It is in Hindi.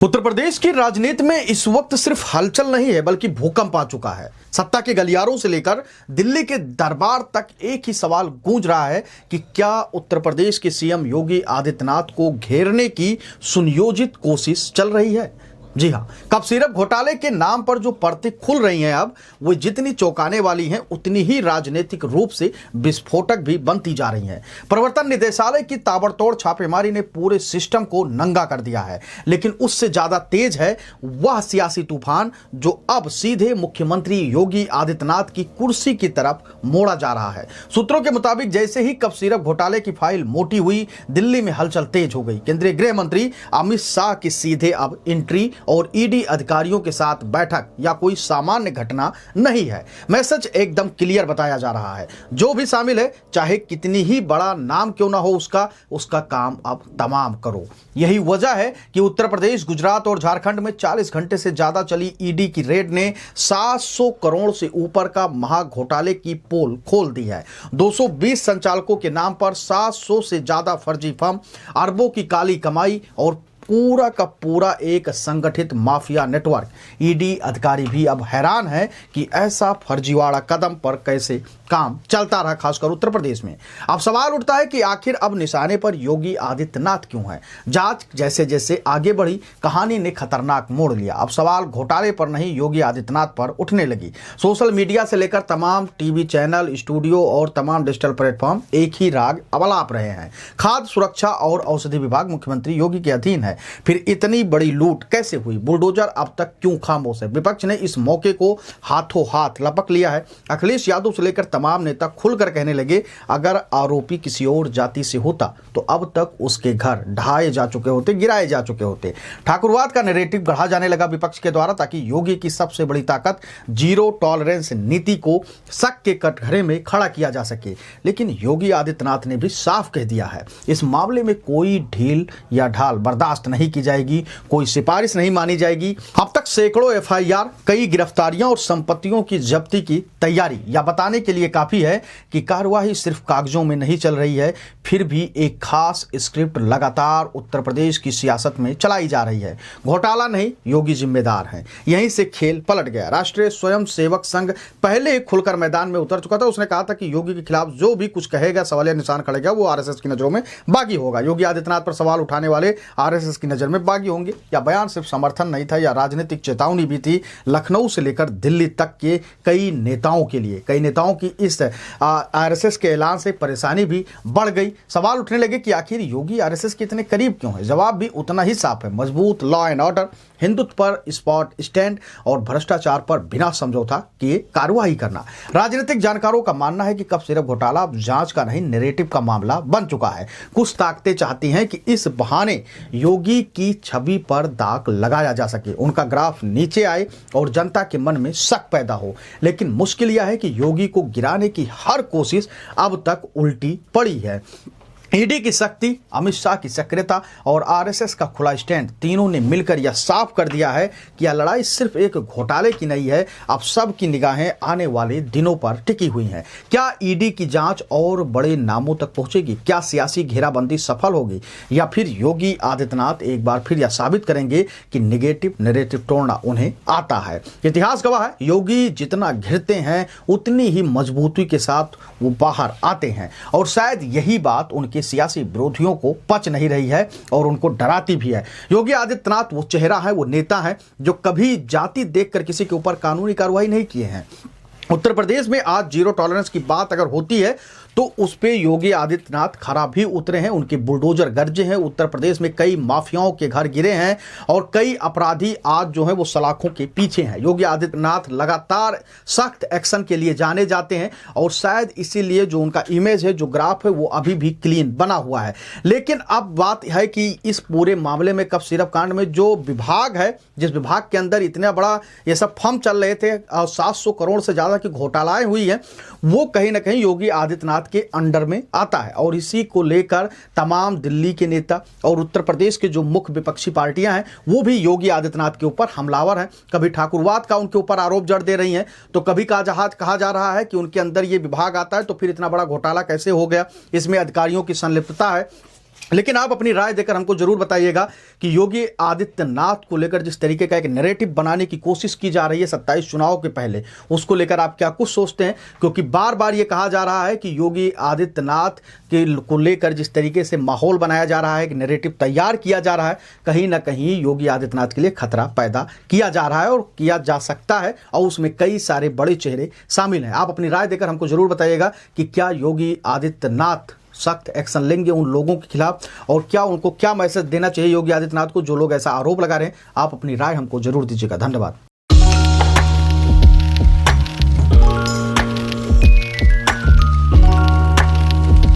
उत्तर प्रदेश की राजनीति में इस वक्त सिर्फ हलचल नहीं है बल्कि भूकंप आ चुका है। सत्ता के गलियारों से लेकर दिल्ली के दरबार तक एक ही सवाल गूंज रहा है कि क्या उत्तर प्रदेश के सीएम योगी आदित्यनाथ को घेरने की सुनियोजित कोशिश चल रही है। जी हां, कप सिरप घोटाले के नाम पर जो परतें खुल रही हैं अब वो जितनी चौंकाने वाली हैं उतनी ही राजनीतिक रूप से विस्फोटक भी बनती जा रही हैं। प्रवर्तन निदेशालय की ताबड़तोड़ छापेमारी ने पूरे सिस्टम को नंगा कर दिया है, लेकिन उससे ज्यादा तेज है वह सियासी तूफान जो अब सीधे मुख्यमंत्री योगी आदित्यनाथ की कुर्सी की तरफ मोड़ा जा रहा है। सूत्रों के मुताबिक जैसे ही कप सिरप घोटाले की फाइल मोटी हुई, दिल्ली में हलचल तेज हो गई। केंद्रीय गृह मंत्री अमित शाह की सीधे अब एंट्री और ईडी अधिकारियों के साथ बैठक या कोई सामान्य घटना नहीं है। मैसेज एकदम क्लियर बताया जा रहा है, जो भी शामिल है चाहे कितनी ही बड़ा नाम क्यों ना हो उसका काम अब तमाम करो। यही वजह है कि उत्तर प्रदेश, गुजरात और झारखंड में 40 घंटे से ज्यादा चली ईडी की रेड ने 700 करोड़ से ऊपर का महाघोटाले की पोल खोल दी है। 220 संचालकों के नाम पर 700 से ज्यादा फर्जी फर्म, अरबों की काली कमाई और पूरा का पूरा एक संगठित माफिया नेटवर्क। ईडी अधिकारी भी अब हैरान है कि ऐसा फर्जीवाड़ा कदम पर कैसे काम चलता रहा, खासकर उत्तर प्रदेश में। अब सवाल उठता है कि आखिर अब निशाने पर योगी आदित्यनाथ क्यों है। जांच जैसे जैसे आगे बढ़ी, कहानी ने खतरनाक मोड़ लिया। अब सवाल घोटाले पर नहीं, योगी आदित्यनाथ पर उठने लगी। सोशल मीडिया से लेकर तमाम टीवी चैनल, स्टूडियो और तमाम डिजिटल प्लेटफॉर्म एक ही राग अवलाप रहे हैं। खाद्य सुरक्षा और औषधि विभाग मुख्यमंत्री योगी के अधीन है, फिर इतनी बड़ी लूट कैसे हुई? बुलडोजर अब तक क्यों खामोश है? विपक्ष ने इस मौके को हाथों हाथ लपक लिया है। अखिलेश यादव से लेकर तमाम नेता खुलकर कहने लगे, अगर आरोपी किसी और जाति से होता तो अब तक उसके घर ढहाए जा चुके होते, गिराए जा चुके होते। ठाकुरवाद का नैरेटिव गढ़ा जाने लगा विपक्ष के द्वारा, ताकि योगी की सबसे बड़ी ताकत जीरो टॉलरेंस नीति को शक के कटघरे में खड़ा किया जा सके। लेकिन योगी आदित्यनाथ ने भी साफ कह दिया है, इस मामले में कोई ढील या ढाल बर्दाश्त नहीं की जाएगी, कोई सिफारिश नहीं मानी जाएगी। अब तक सैकड़ों एफआईआर, कई गिरफ्तारियां और संपत्तियों की जब्ती की तैयारी या बताने के लिए काफी है कि कार्यवाही सिर्फ कागजों में नहीं चल रही है, फिर भी एक खास स्क्रिप्ट लगातार उत्तर प्रदेश की सियासत में चलाई जा रही है। घोटाला नहीं, योगी जिम्मेदार हैं। यहीं से खेल पलट गया। राष्ट्रीय स्वयं सेवक संघ पहले ही खुलकर मैदान में उतर चुका था। उसने कहा था कि योगी के खिलाफ जो भी कुछ कहेगा, सवालिया निशान खड़ेगा, वो आरएसएस की नजरों में बागी होगा। योगी आदित्यनाथ पर सवाल उठाने वाले आरएसएस की नजर में बागी होंगे। या बयान सिर्फ समर्थन नहीं था, या राजनीतिक चेतावनी भी थी। लखनऊ से लेकर दिल्ली तक के कई नेताओं के लिए, कई नेताओं की इस आरएसएस के ऐलान से परेशानी भी बढ़ गई। सवाल उठने लगे कि आखिर योगी आरएसएस के इतने करीब क्यों है? जवाब भी उतना ही साफ है, मजबूत लॉ एंड ऑर्डर, हिंदुत्व पर स्पॉट स्टैंड और भ्रष्टाचार पर बिना समझौता किए कार्रवाई करना। राजनीतिक जानकारों का मानना है कि कप सिरप घोटाला अब जांच का नहीं, नैरेटिव का मामला बन चुका है। कुछ ताकतें चाहती हैं कि इस बहाने योगी की छवि पर दाग लगाया जा सके, उनका ग्राफ नीचे आए और जनता के मन में शक पैदा हो। लेकिन मुश्किल यह है कि योगी को गिराने की हर कोशिश अब तक उल्टी पड़ी है। ईडी की शक्ति, अमित शाह की सक्रियता और आरएसएस का खुला स्टैंड, तीनों ने मिलकर यह साफ कर दिया है कि यह लड़ाई सिर्फ एक घोटाले की नहीं है। अब सबकी निगाहें आने वाले दिनों पर टिकी हुई हैं। क्या ईडी की जांच और बड़े नामों तक पहुंचेगी? क्या सियासी घेराबंदी सफल होगी? या फिर योगी आदित्यनाथ एक बार फिर यह साबित करेंगे कि नेगेटिव नैरेटिव तोड़ना उन्हें आता है? इतिहास गवाह है, योगी जितना घिरते हैं उतनी ही मजबूती के साथ वो बाहर आते हैं। और शायद यही बात उनके सियासी विरोधियों को पच नहीं रही है और उनको डराती भी है। योगी आदित्यनाथ वो चेहरा है, वो नेता है जो कभी जाति देखकर किसी के ऊपर कानूनी कार्रवाई नहीं किए हैं। उत्तर प्रदेश में आज जीरो टॉलरेंस की बात अगर होती है तो उस पे योगी आदित्यनाथ खरा भी उतरे हैं, उनके बुलडोजर गरजे हैं। उत्तर प्रदेश में कई माफियाओं के घर गिरे हैं और कई अपराधी आज जो है वो सलाखों के पीछे हैं। योगी आदित्यनाथ लगातार सख्त एक्शन के लिए जाने जाते हैं और शायद इसीलिए जो उनका इमेज है, जो ग्राफ है, वो अभी भी क्लीन बना हुआ है। लेकिन अब बात है कि इस पूरे मामले में कप सिरप कांड में जो विभाग है, जिस विभाग के अंदर इतना बड़ा ये सब फर्म चल रहे थे और 700 करोड़ से ज्यादा की घोटालाएं हुई है, वो कहीं ना कहीं योगी आदित्यनाथ के अंडर में आता है। और इसी को लेकर तमाम दिल्ली के नेता और उत्तर प्रदेश के जो मुख्य विपक्षी पार्टियां हैं वो भी योगी आदित्यनाथ के ऊपर हमलावर हैं। कभी ठाकुरवाद का उनके ऊपर आरोप जड़ दे रही हैं, तो कभी कहा जा रहा है कि उनके अंदर ये विभाग आता है तो फिर इतना बड़ा घोटाला कैसे हो गया, इसमें अधिकारियों की संलिप्तता है। लेकिन आप अपनी राय देकर हमको जरूर बताइएगा कि योगी आदित्यनाथ को लेकर जिस तरीके का एक नैरेटिव बनाने की कोशिश की जा रही है 27 चुनाव के पहले, उसको लेकर आप क्या कुछ सोचते हैं? क्योंकि बार बार ये कहा जा रहा है कि योगी आदित्यनाथ के को लेकर जिस तरीके से माहौल बनाया जा रहा है, एक नैरेटिव तैयार किया जा रहा है, कहीं ना कहीं योगी आदित्यनाथ के लिए खतरा पैदा किया जा रहा है और किया जा सकता है, और उसमें कई सारे बड़े चेहरे शामिल हैं। आप अपनी राय देकर हमको जरूर बताइएगा कि क्या योगी आदित्यनाथ सख्त एक्शन लेंगे उन लोगों के खिलाफ, और क्या उनको क्या मैसेज देना चाहिए योगी आदित्यनाथ को जो लोग ऐसा आरोप लगा रहे हैं। आप अपनी राय हमको जरूर दीजिएगा। धन्यवाद।